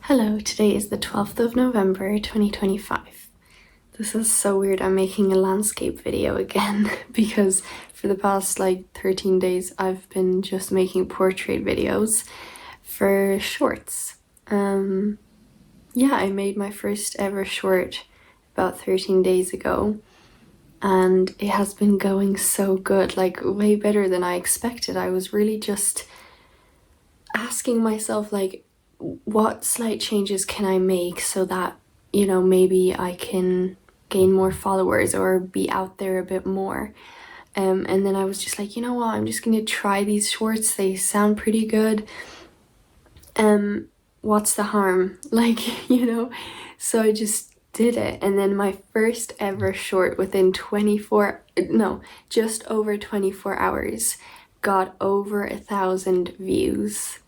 Hello, today is the 12th of November 2025. This is so weird, I'm making a landscape video again because for the past 13 days I've been just making portrait videos for shorts. Yeah, I made my first ever short about 13 days ago and it has been going so good, way better than I expected. I was really just asking myself what slight changes can I make so that, maybe I can gain more followers or be out there a bit more. And then I was just like, you know what, I'm just gonna try these shorts, they sound pretty good. What's the harm? So I just did it. And then my first ever short within just over 24 hours got over 1,000 views.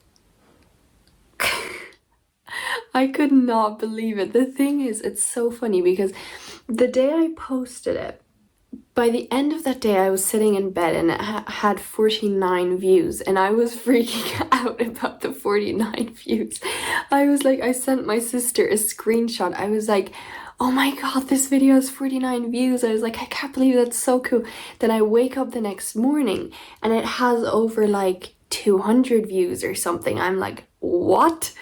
I could not believe it. The thing is, it's so funny because the day I posted it, by the end of that day I was sitting in bed and it had 49 views and I was freaking out about the 49 views. I sent my sister a screenshot. I was like, oh my god, this video has 49 views. I was like, I can't believe that's so cool. Then I wake up the next morning and it has over 200 views or something. I'm like, what?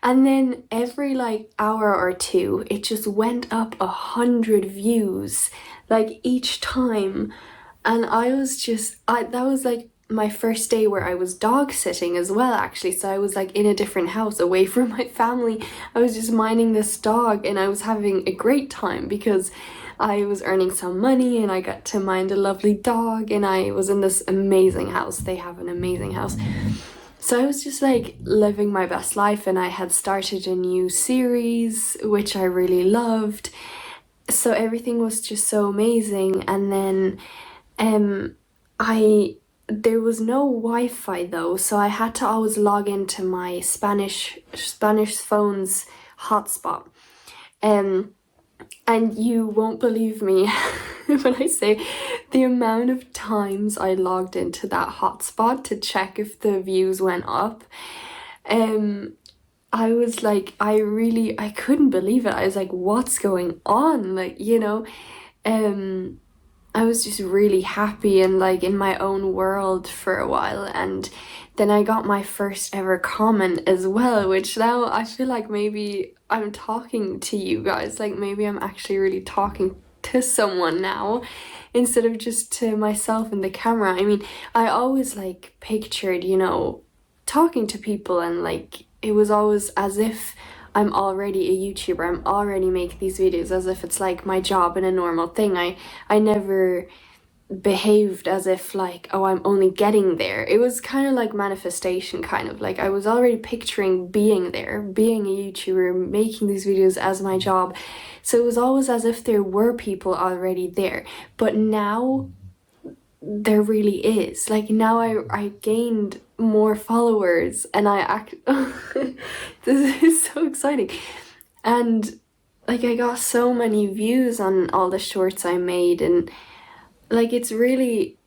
And then every hour or two, it just went up 100 views, each time. And I was just, that was my first day where I was dog sitting as well, actually. So I was in a different house away from my family. I was just minding this dog and I was having a great time because I was earning some money and I got to mind a lovely dog and I was in this amazing house. They have an amazing house. So I was just living my best life and I had started a new series which I really loved. So everything was just so amazing. And then there was no Wi-Fi though, so I had to always log into my Spanish phone's hotspot. And you won't believe me when I say the amount of times I logged into that hotspot to check if the views went up. I was I couldn't believe it. I was like, what's going on? I was just really happy and in my own world for a while. And then I got my first ever comment as well, which now I feel like maybe I'm talking to you guys, maybe I'm actually really talking to someone now instead of just to myself in the camera. I mean, I always pictured, talking to people and it was always as if I'm already a YouTuber, I'm already making these videos as if it's my job and a normal thing. I never behaved as if oh, I'm only getting there. It was kind of manifestation, kind of I was already picturing being there, being a YouTuber, making these videos as my job. So it was always as if there were people already there. But now there really is. Now I gained more followers and this is so exciting. And I got so many views on all the shorts I made and it's really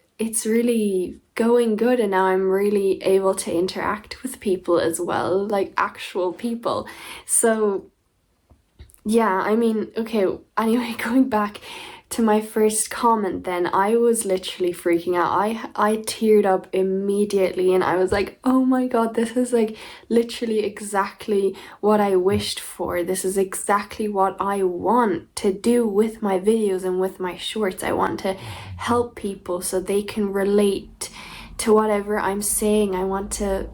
going good, and now I'm really able to interact with people as well, actual people. So yeah, I mean, okay, anyway, going back to my first comment then, I was literally freaking out. I teared up immediately and I was like, oh my god, this is literally exactly what I wished for. This is exactly what I want to do with my videos and with my shorts. I want to help people so they can relate to whatever I'm saying. I want to,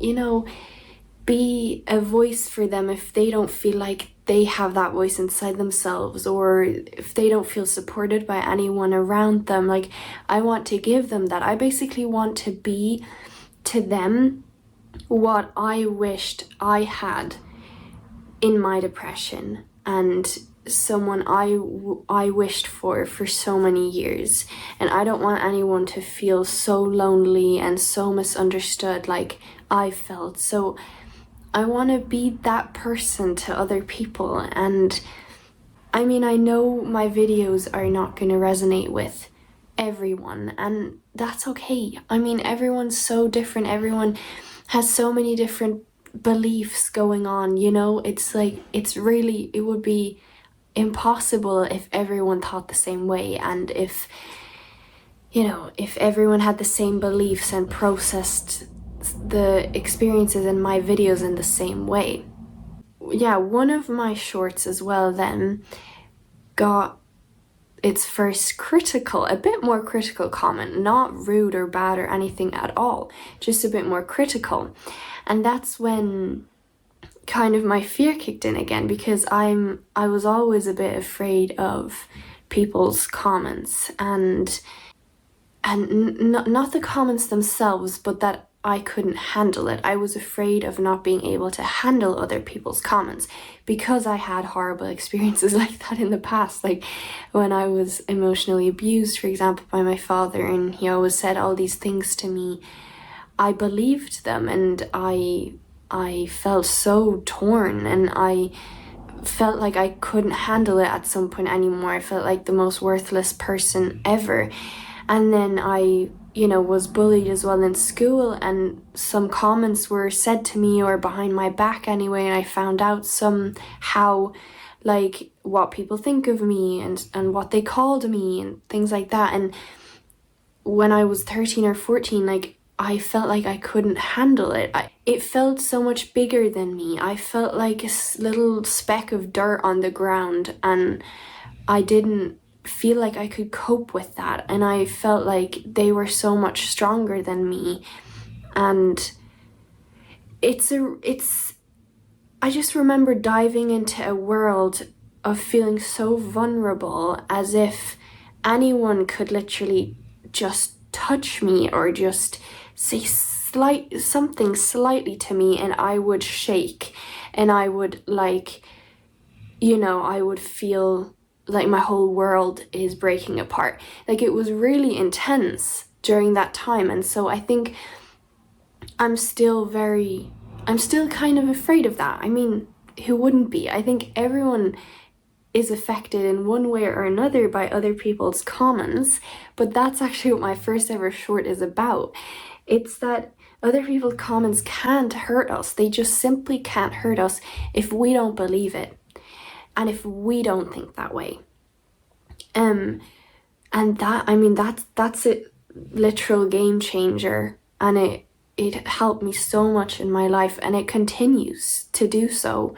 be a voice for them if they don't feel like they have that voice inside themselves, or if they don't feel supported by anyone around them. I want to give them that. I basically want to be to them what I wished I had in my depression, and someone I wished for so many years. And I don't want anyone to feel so lonely and so misunderstood like I felt. So I want to be that person to other people. And I mean, I know my videos are not going to resonate with everyone, and that's okay. I mean, everyone's so different. Everyone has so many different beliefs going on, you know? It's like, it would be impossible if everyone thought the same way, and if, you know, if everyone had the same beliefs and processed the experiences in my videos in the same way. Yeah, one of my shorts as well then got its first a bit more critical comment, not rude or bad or anything at all, just a bit more critical. And that's when kind of my fear kicked in again, because I was always a bit afraid of people's comments, and not the comments themselves, but that I couldn't handle it. I was afraid of not being able to handle other people's comments, because I had horrible experiences like that in the past. Like when I was emotionally abused, for example, by my father, and he always said all these things to me, I believed them, and I felt so torn, and I felt like I couldn't handle it at some point anymore. I felt like the most worthless person ever. And then I, you know, was bullied as well in school, and some comments were said to me, or behind my back anyway, and I found out somehow, like, what people think of me, and what they called me and things like that. And when I was 13 or 14, like, I felt like I couldn't handle it. It felt so much bigger than me. I felt like a little speck of dirt on the ground, and I didn't feel like I could cope with that. And I felt like they were so much stronger than me. And I just remember diving into a world of feeling so vulnerable, as if anyone could literally just touch me or just say something slightly to me, and I would shake, and I would, like, you know, I would feel like my whole world is breaking apart. Like, it was really intense during that time. And so I think I'm still kind of afraid of that. I mean, who wouldn't be? I think everyone is affected in one way or another by other people's comments, but that's actually what my first ever short is about. It's that other people's comments can't hurt us. They just simply can't hurt us if we don't believe it, and if we don't think that way. And that, I mean, that's a literal game changer, and it helped me so much in my life, and it continues to do so.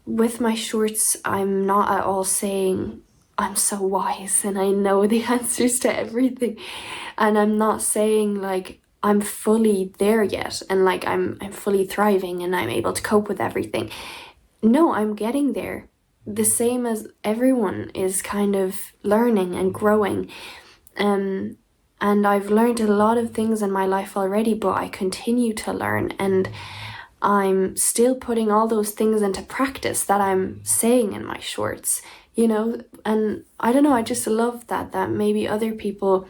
With my shorts, I'm not at all saying I'm so wise and I know the answers to everything, and I'm not saying like I'm fully there yet, and like I'm fully thriving and I'm able to cope with everything. No, I'm getting there. The same as everyone is kind of learning and growing. And I've learned a lot of things in my life already, but I continue to learn, and I'm still putting all those things into practice that I'm saying in my shorts, you know. And I don't know, I just love that maybe other people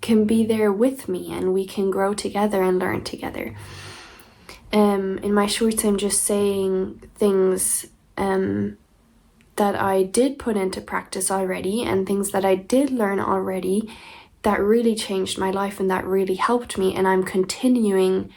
can be there with me, and we can grow together and learn together. In my shorts, I'm just saying things that I did put into practice already, and things that I did learn already that really changed my life and that really helped me, and I'm continuing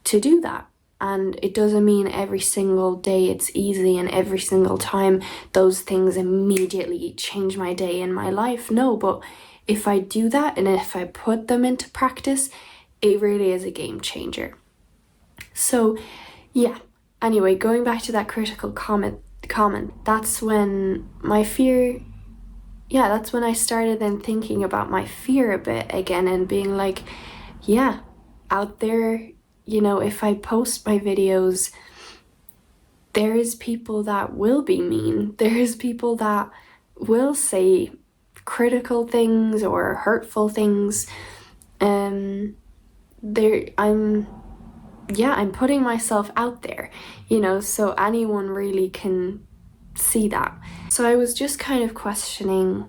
to do that. And it doesn't mean every single day it's easy and every single time those things immediately change my day and my life. No, but if I do that and if I put them into practice, it really is a game changer. So yeah, anyway, going back to that critical comment, that's when my fear, that's when I started then thinking about my fear a bit again, and being like, yeah, out there, you know, if I post my videos, there is people that will be mean. There is people that will say critical things or hurtful things. I'm putting myself out there, you know, so anyone really can see that. So I was just kind of questioning,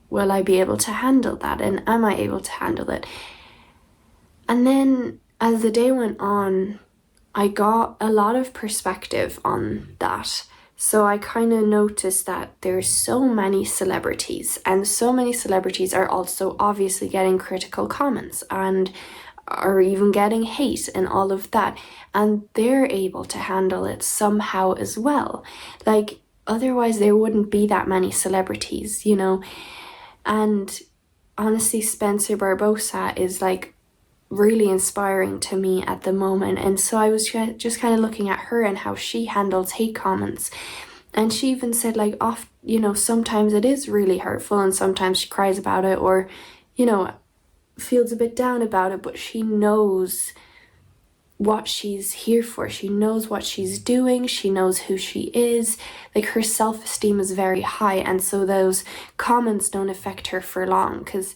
will I be able to handle that? And am I able to handle it? And then as the day went on, I got a lot of perspective on that. So I kind of noticed that there's so many celebrities, and so many celebrities are also obviously getting critical comments and or even getting hate and all of that, and they're able to handle it somehow as well. Like, otherwise there wouldn't be that many celebrities, you know. And honestly, Spencer Barbosa is like really inspiring to me at the moment. And so I was just kind of looking at her and how she handles hate comments. And she even said, like, off, you know, sometimes it is really hurtful and sometimes she cries about it, or, you know, feels a bit down about it, but she knows what she's here for. She knows what she's doing. She knows who she is. Like, her self-esteem is very high, and so those comments don't affect her for long, because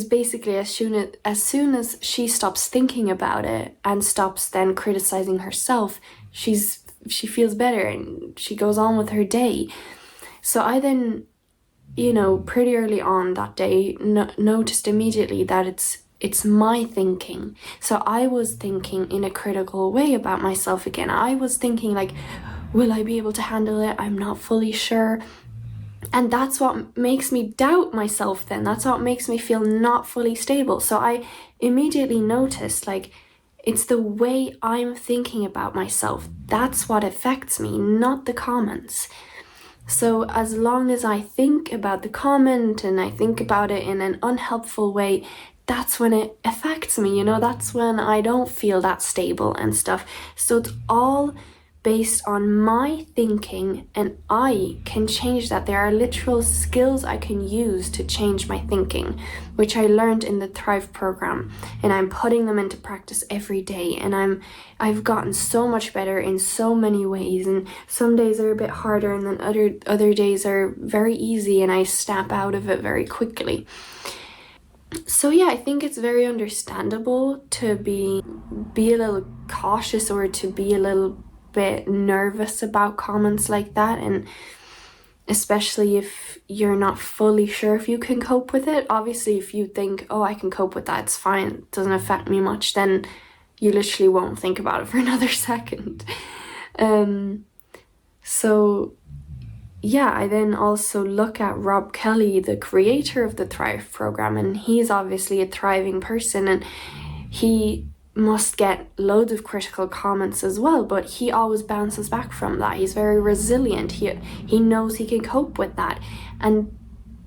basically as soon as she stops thinking about it and stops then criticizing herself, she feels better and she goes on with her day. So I then, you know, pretty early on that day noticed immediately that it's my thinking. So I was thinking in a critical way about myself again. I was thinking like, will I be able to handle it? I'm not fully sure. And that's what makes me doubt myself then. That's what makes me feel not fully stable. So I immediately noticed, like, it's the way I'm thinking about myself. That's what affects me, not the comments. So as long as I think about the comment and I think about it in an unhelpful way, that's when it affects me, you know, that's when I don't feel that stable and stuff. So it's all based on my thinking, and I can change that. There are literal skills I can use to change my thinking, which I learned in the Thrive program, and I'm putting them into practice every day, and I've gotten so much better in so many ways, and some days are a bit harder and then other days are very easy and I snap out of it very quickly. So yeah, I think it's very understandable to be a little cautious or to be a little bit nervous about comments like that, and especially if you're not fully sure if you can cope with it. Obviously, if you think, oh, I can cope with that, it's fine, it doesn't affect me much, then you literally won't think about it for another second. So yeah, I then also look at Rob Kelly, the creator of the Thrive program, and he's obviously a thriving person, and he must get loads of critical comments as well, but he always bounces back from that. He's very resilient. He knows he can cope with that, and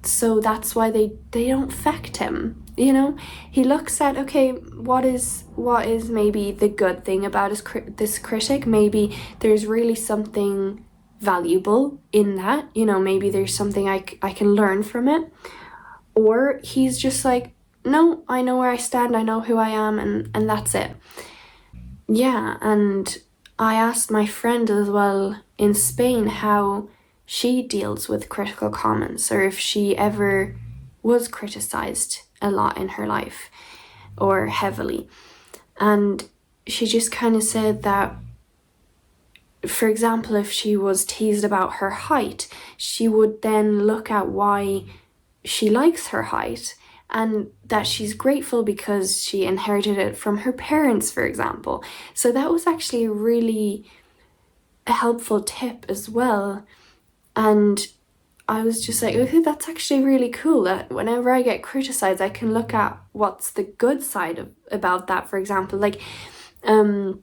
so that's why they don't affect him, you know. He looks at, okay, what is maybe the good thing about this critic. Maybe there's really something valuable in that, you know, maybe there's something I can learn from it. Or he's just like, no, I know where I stand, I know who I am, and that's it. Yeah, and I asked my friend as well in Spain how she deals with critical comments, or if she ever was criticized a lot in her life or heavily. And she just kind of said that, for example, if she was teased about her height, she would then look at why she likes her height, and that she's grateful because she inherited it from her parents, for example. So that was actually really a helpful tip as well. And I was just like, okay, that's actually really cool that whenever I get criticized, I can look at what's the good side about that. For example, like in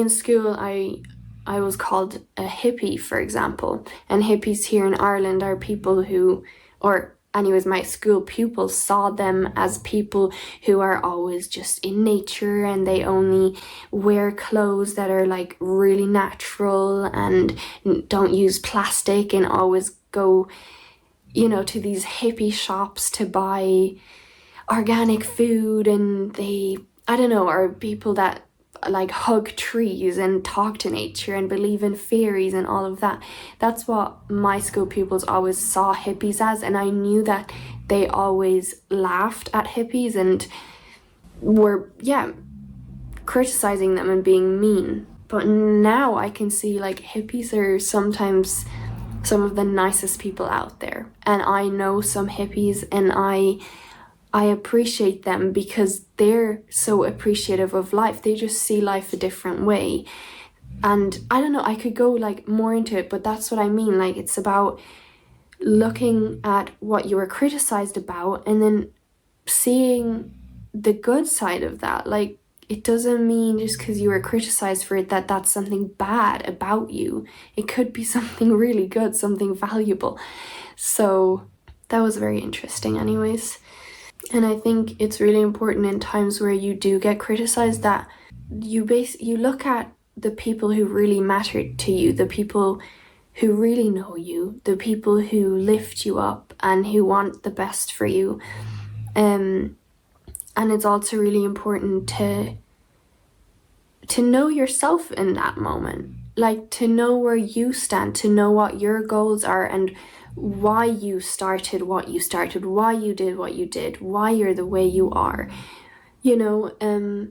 school, I was called a hippie, for example, and hippies here in Ireland are people who, or anyways, my school pupils saw them as people who are always just in nature, and they only wear clothes that are like really natural and don't use plastic, and always go, you know, to these hippie shops to buy organic food, and they, I don't know, are people that like hug trees and talk to nature and believe in fairies and all of that. That's what my school pupils always saw hippies as, and I knew that they always laughed at hippies and were, yeah, criticizing them and being mean. But now I can see like hippies are sometimes some of the nicest people out there, and I know some hippies, and I appreciate them because they're so appreciative of life. They just see life a different way. And I don't know, I could go like more into it, but that's what I mean. Like, it's about looking at what you were criticized about and then seeing the good side of that. Like, it doesn't mean just because you were criticized for it that that's something bad about you. It could be something really good, something valuable. So that was very interesting anyways. And I think it's really important in times where you do get criticized that you look at the people who really matter to you, the people who really know you, the people who lift you up and who want the best for you. And it's also really important to know yourself in that moment, like to know where you stand, to know what your goals are and why you started what you started, why you did what you did, why you're the way you are, you know.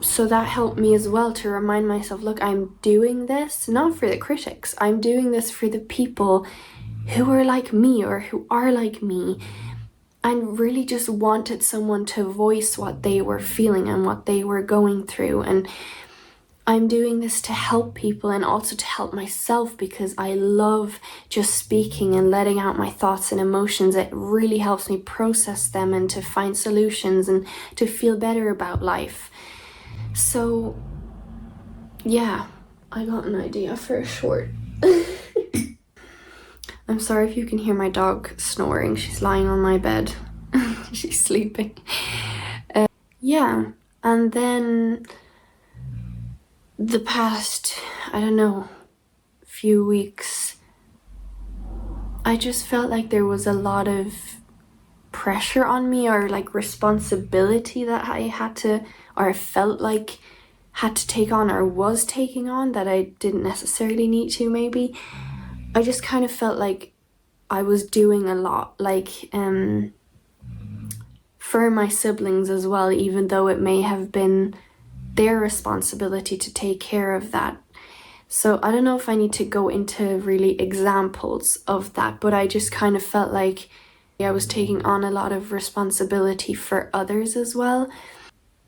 So that helped me as well to remind myself, look, I'm doing this not for the critics, I'm doing this for the people who are like me or who are like me and really just wanted someone to voice what they were feeling and what they were going through. And I'm doing this to help people and also to help myself because I love just speaking and letting out my thoughts and emotions. It really helps me process them and to find solutions and to feel better about life. So, yeah, I got an idea for a short. I'm sorry if you can hear my dog snoring. She's lying on my bed. She's sleeping. Yeah, and then the past, I don't know, few weeks, I just felt like there was a lot of pressure on me or like responsibility that I had to, or I felt like had to take on or was taking on that I didn't necessarily need to maybe. I just kind of felt like I was doing a lot, like for my siblings as well, even though it may have been their responsibility to take care of that. So I don't know if I need to go into really examples of that, but I just kind of felt like I was taking on a lot of responsibility for others as well.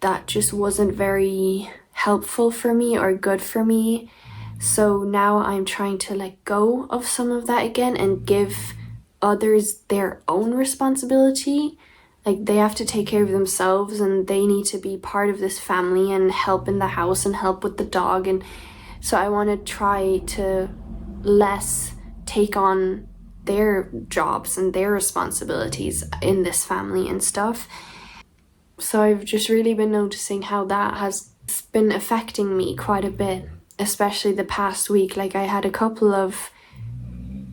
That just wasn't very helpful for me or good for me. So now I'm trying to let go of some of that again and give others their own responsibility. Like, they have to take care of themselves and they need to be part of this family and help in the house and help with the dog. And so I want to try to less take on their jobs and their responsibilities in this family and stuff. So I've just really been noticing how that has been affecting me quite a bit, especially the past week. Like, I had a couple of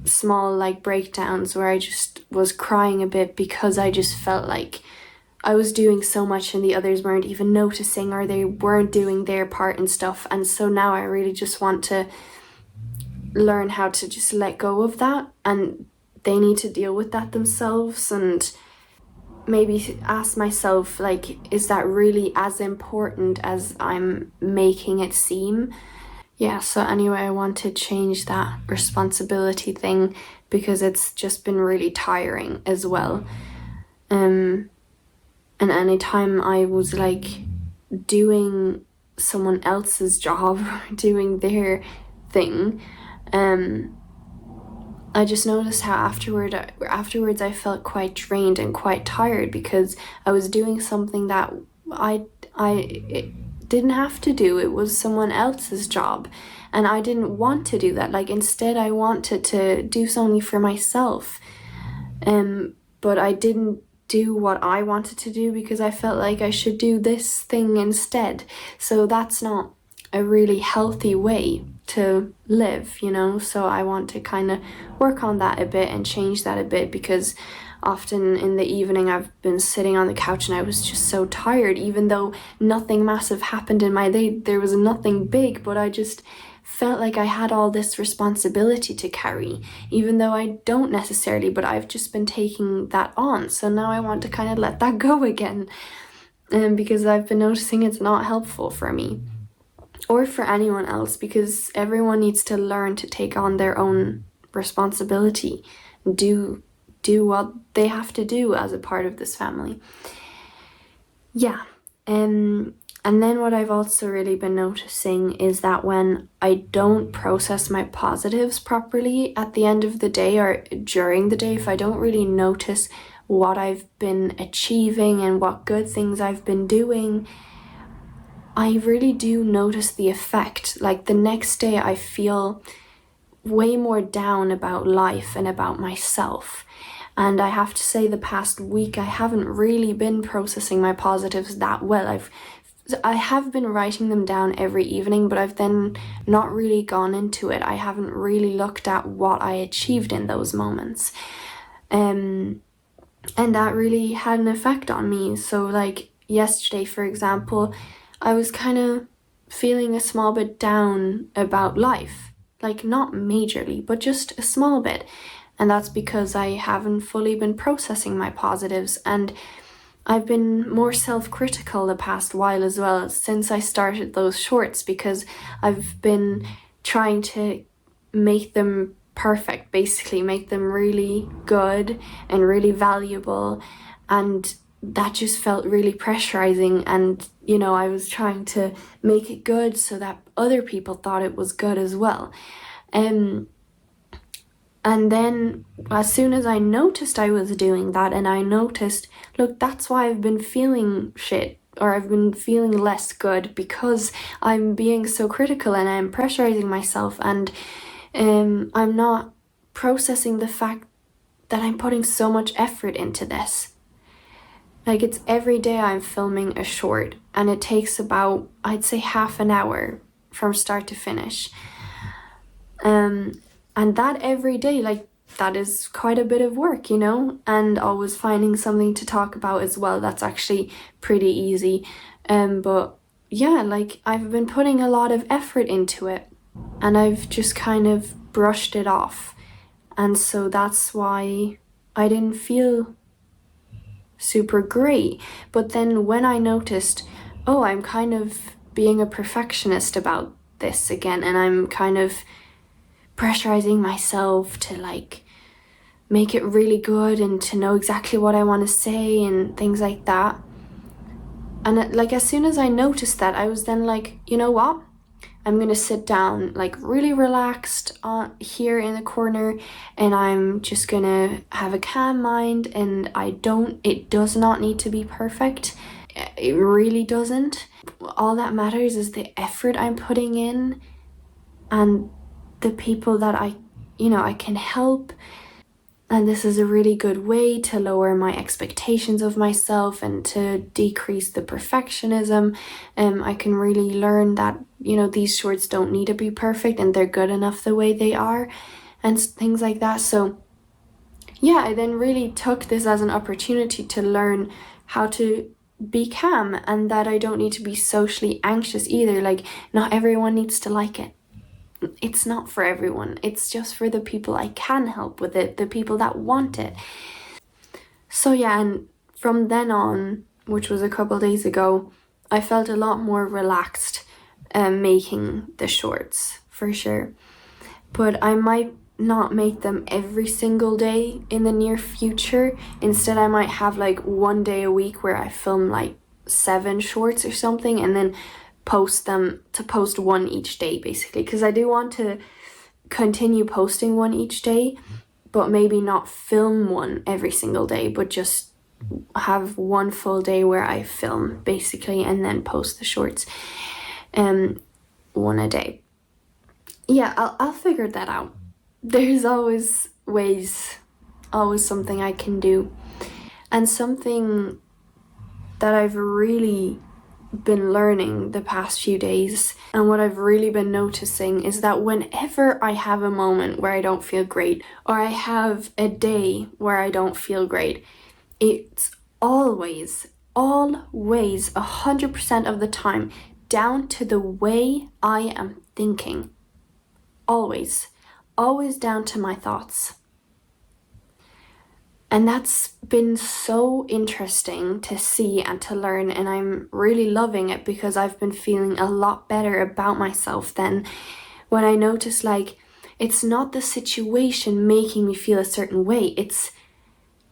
small like breakdowns where I just was crying a bit because I just felt like I was doing so much and the others weren't even noticing or they weren't doing their part and stuff. And so now I really just want to learn how to just let go of that, and they need to deal with that themselves, and maybe ask myself, like, is that really as important as I'm making it seem? Yeah, so anyway, I want to change that responsibility thing because it's just been really tiring as well. And anytime I was like doing someone else's job or doing their thing, I just noticed how afterwards I felt quite drained and quite tired because I was doing something that I didn't have to do. It was someone else's job and I didn't want to do that. Like, instead I wanted to do something for myself, but I didn't do what I wanted to do because I felt like I should do this thing instead. So that's not a really healthy way to live, you know. So I want to kind of work on that a bit and change that a bit, because often in the evening I've been sitting on the couch and I was just so tired, even though nothing massive happened in my day. There was nothing big, but I just felt like I had all this responsibility to carry, even though I don't necessarily, but I've just been taking that on. So now I want to kind of let that go again, because I've been noticing it's not helpful for me or for anyone else, because everyone needs to learn to take on their own responsibility, do what they have to do as a part of this family. Yeah. And then what I've also really been noticing is that when I don't process my positives properly at the end of the day or during the day, if I don't really notice what I've been achieving and what good things I've been doing, I really do notice the effect. Like the next day I feel way more down about life and about myself. And I have to say the past week I haven't really been processing my positives that well. I have been writing them down every evening, but I've then not really gone into it. I haven't really looked at what I achieved in those moments. And that really had an effect on me. So like yesterday, for example, I was kind of feeling a small bit down about life. Like not majorly, but just a small bit. And that's because I haven't fully been processing my positives, and I've been more self-critical the past while as well since I started those shorts, because I've been trying to make them perfect, basically make them really good and really valuable, and that just felt really pressurizing. And you know, I was trying to make it good so that other people thought it was good as well. And then as soon as I noticed I was doing that, and I noticed, look, that's why I've been feeling shit, or I've been feeling less good, because I'm being so critical and I'm pressurizing myself, and I'm not processing the fact that I'm putting so much effort into this. Like it's every day I'm filming a short, and it takes about, I'd say, half an hour from start to finish. And that every day, like that is quite a bit of work, you know, and always finding something to talk about as well. That's actually pretty easy. But yeah, like I've been putting a lot of effort into it, and I've just kind of brushed it off. And so that's why I didn't feel super great. But then when I noticed, oh, I'm kind of being a perfectionist about this again, and I'm kind of pressurizing myself to like make it really good and to know exactly what I want to say and things like that. And like as soon as I noticed that, I was then like, you know what? I'm gonna sit down like really relaxed here in the corner, and I'm just gonna have a calm mind, and it does not need to be perfect. It really doesn't. All that matters is the effort I'm putting in and the people that I can help. And this is a really good way to lower my expectations of myself and to decrease the perfectionism. I can really learn that, you know, these shorts don't need to be perfect and they're good enough the way they are and things like that. So yeah, I then really took this as an opportunity to learn how to be calm, and that I don't need to be socially anxious either. Like not everyone needs to like it. It's not for everyone. It's just for the people I can help with it, the people that want it. So yeah, and from then on, which was a couple days ago, I felt a lot more relaxed making the shorts, for sure. But I might not make them every single day in the near future. Instead, I might have like one day a week where I film like 7 shorts or something, and then post one each day, basically, because I do want to continue posting one each day, but maybe not film one every single day, but just have one full day where I film basically and then post the shorts one a day. Yeah, I'll figure that out. There's always ways, always something I can do. And something that I've really been learning the past few days, and what I've really been noticing, is that whenever I have a moment where I don't feel great, or I have a day where I don't feel great, it's always 100% of the time down to the way I am thinking. Always down to my thoughts. And that's been so interesting to see and to learn, and I'm really loving it, because I've been feeling a lot better about myself then when I notice, like, it's not the situation making me feel a certain way. It's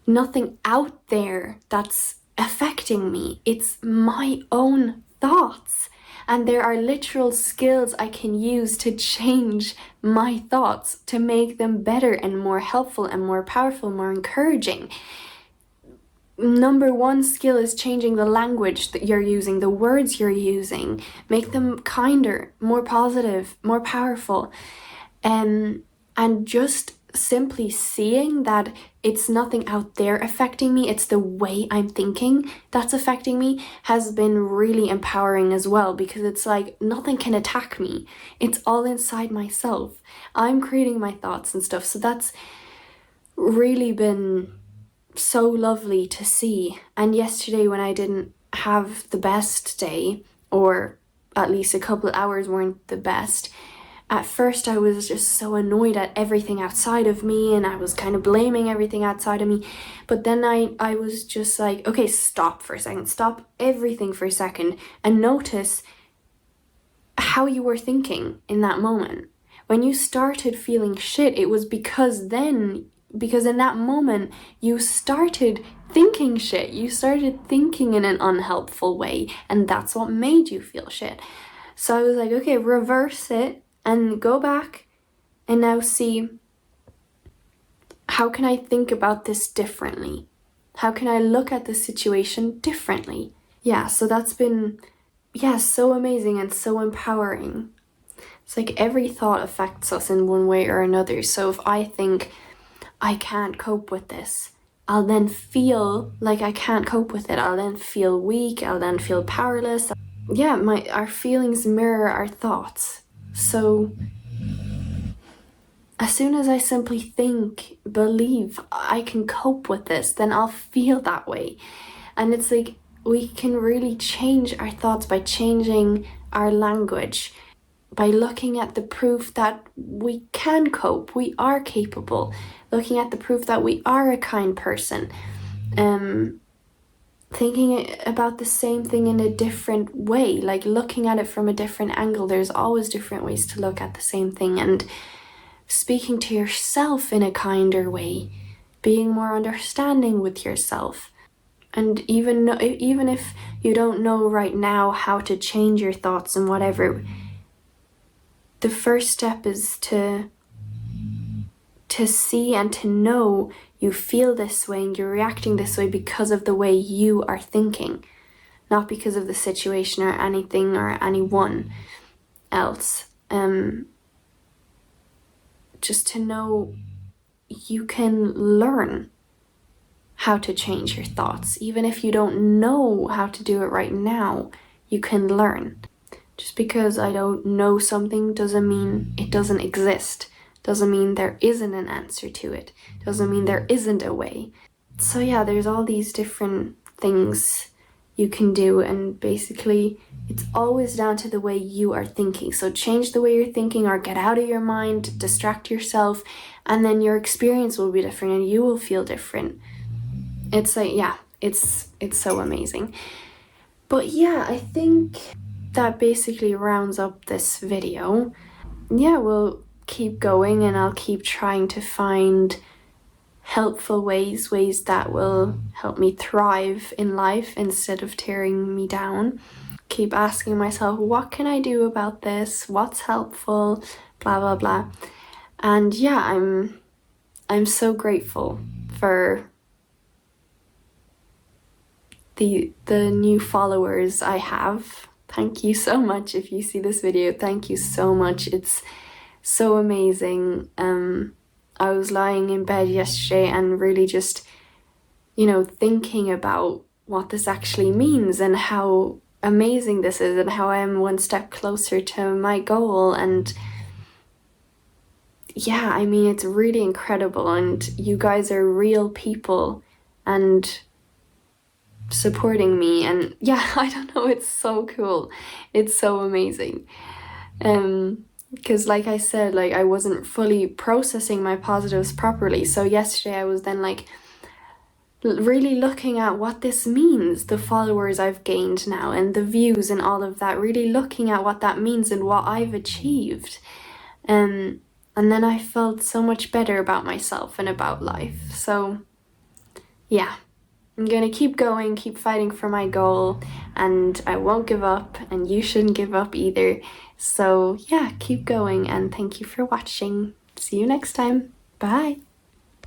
nothing out there that's affecting me. It's my own thoughts. And there are literal skills I can use to change my thoughts, to make them better and more helpful and more powerful, more encouraging. number one skill is changing the language that you're using, the words you're using. Make them kinder, more positive, more powerful. And just simply seeing that it's nothing out there affecting me, it's the way I'm thinking that's affecting me, has been really empowering as well, because it's like nothing can attack me. It's all inside myself. I'm creating my thoughts and stuff. So that's really been so lovely to see. And yesterday, when I didn't have the best day, or at least a couple of hours weren't the best, at first I was just so annoyed at everything outside of me, and I was kind of blaming everything outside of me. But then I was just like, okay, stop for a second, stop everything for a second, and notice how you were thinking in that moment. When you started feeling shit, it was because in that moment you started thinking shit. You started thinking in an unhelpful way, and that's what made you feel shit. So I was like, okay, reverse it and go back and now see, how can I think about this differently? How can I look at the situation differently? Yeah, so that's been, so amazing and so empowering. It's like every thought affects us in one way or another. So if I think I can't cope with this, I'll then feel like I can't cope with it. I'll then feel weak. I'll then feel powerless. Yeah, our feelings mirror our thoughts. So as soon as I simply think, believe I can cope with this, then I'll feel that way. And it's like we can really change our thoughts by changing our language, by looking at the proof that we can cope, we are capable, looking at the proof that we are a kind person, thinking about the same thing in a different way, like looking at it from a different angle. There's always different ways to look at the same thing, and speaking to yourself in a kinder way, being more understanding with yourself. And even if you don't know right now how to change your thoughts and whatever, the first step is to see and to know you feel this way and you're reacting this way because of the way you are thinking, not because of the situation or anything or anyone else. Just to know you can learn how to change your thoughts. Even if you don't know how to do it right now, you can learn. Just because I don't know something doesn't mean it doesn't exist. Doesn't mean there isn't an answer to it. Doesn't mean there isn't a way. So yeah, there's all these different things you can do, and basically it's always down to the way you are thinking. So change the way you're thinking, or get out of your mind, distract yourself, and then your experience will be different and you will feel different. It's like, yeah, it's so amazing. But yeah, I think that basically rounds up this video. Yeah, we'll keep going and I'll keep trying to find helpful ways that will help me thrive in life instead of tearing me down. Keep asking myself, what can I do about this? What's helpful? Blah, blah, blah. And yeah, I'm so grateful for the new followers I have. Thank you so much. If you see this video, thank you so much. It's so amazing. I was lying in bed yesterday and really just, thinking about what this actually means and how amazing this is and how I am one step closer to my goal. And yeah, I mean, it's really incredible, and you guys are real people and supporting me, and yeah, I don't know, it's so cool. It's so amazing. Because like I said, like I wasn't fully processing my positives properly. So yesterday I was then like really looking at what this means, the followers I've gained now and the views and all of that, really looking at what that means and what I've achieved. And then I felt so much better about myself and about life. So yeah, I'm gonna keep going, keep fighting for my goal, and I won't give up, and you shouldn't give up either. So yeah, keep going, and thank you for watching. See you next time. Bye.